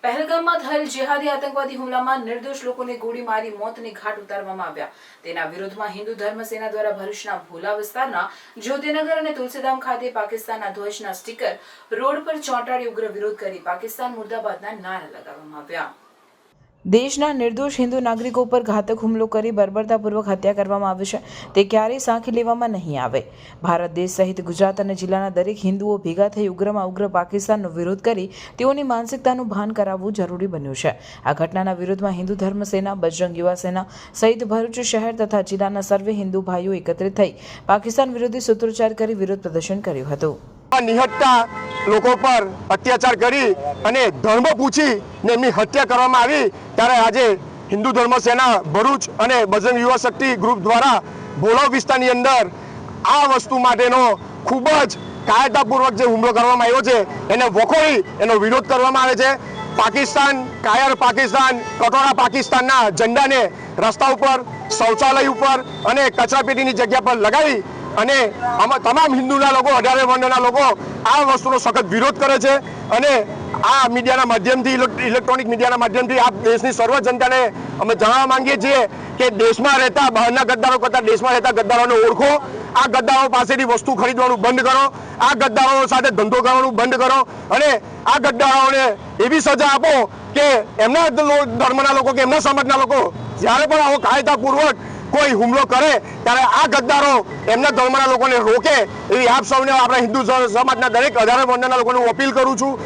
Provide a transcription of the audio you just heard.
પહેલગામમાં થયેલ જેહાદી આતંકવાદી હુમલામાં નિર્દોષ લોકોને ગોળી મારી મોતને ઘાટ ઉતારવામાં આવ્યા. તેના વિરોધમાં હિન્દુ ધર્મ સેના દ્વારા ભરૂચના ભોલા વિસ્તારના જ્યોતિનગર અને તુલસીધામ ખાતે પાકિસ્તાનના ધ્વજના સ્ટીકર રોડ પર ચોંટાડી ઉગ્ર વિરોધ કરી પાકિસ્તાન મુર્દાબાદના નારા લગાવવામાં આવ્યા. દેશના નિર્દોષ હિન્દુ નાગરિકો પર ઘાતક હુમલો કરી બર્બરતાપૂર્વક હત્યા કરવામાં આવી છે તે ક્યારેય સાંખી લેવામાં નહીં આવે. ભારત દેશ સહિત ગુજરાત અને જિલ્લાના દરેક હિન્દુઓ ભેગા થઈ ઉગ્રમાં ઉગ્ર પાકિસ્તાનનો વિરોધ કરી તેઓની માનસિકતાનું ભાન કરાવવું જરૂરી બન્યું છે. આ ઘટનાના વિરોધમાં હિન્દુ ધર્મ સેના, બજરંગ યુવા સેના સહિત ભરૂચ શહેર તથા જિલ્લાના સર્વે હિન્દુ ભાઈઓ એકત્રિત થઈ પાકિસ્તાન વિરોધી સૂત્રોચ્ચાર કરી વિરોધ પ્રદર્શન કર્યું હતું. નિહત્તા લોકો પર અત્યાચાર કરી અને ધર્મ પૂછી ને એમની હત્યા કરવામાં આવી ત્યારે આજે હિન્દુ ધર્મ સેના ભરૂચ અને બજરંગ યુવા શક્તિ ગ્રુપ દ્વારા ભોલા વિસ્તારની અંદર આ વસ્તુ માટેનો ખૂબ જ કાયરતાપૂર્વક જે હુમલો કરવામાં આવ્યો છે એને વખોડી એનો વિરોધ કરવામાં આવે છે. પાકિસ્તાન, કાયર પાકિસ્તાન, કટોરા પાકિસ્તાનના ઝંડાને રસ્તા ઉપર, શૌચાલય ઉપર અને કચરાપેટીની જગ્યા પર લગાવી અને આમાં તમામ હિન્દુના લોકો, 18 વર્ણના લોકો આ વસ્તુનો સખત વિરોધ કરે છે. અને આ મીડિયાના માધ્યમથી, ઇલેક્ટ્રોનિક મીડિયાના માધ્યમથી આ દેશની સર્વ જનતાને અમે જણાવવા માંગીએ છીએ કે દેશમાં રહેતા બહારના ગદ્દારો કરતાં દેશમાં રહેતા ગદ્દારોને ઓળખો. આ ગદ્દારો પાસેથી વસ્તુ ખરીદવાનું બંધ કરો. આ ગદ્દારો સાથે ધંધો કરવાનું બંધ કરો અને આ ગદ્દારોને એવી સજા આપો કે એમના ધર્મના લોકો કે એમના સમાજના લોકો જ્યારે પણ આવો કાયદાપૂર્વક કોઈ હુમલો કરે ત્યારે આ ગદ્દારો એમના ધર્મના લોકોને રોકે એવી આપ સૌને આપણા હિન્દુ સમાજના દરેક 18 વર્ણના લોકોને હું અપીલ કરું છું.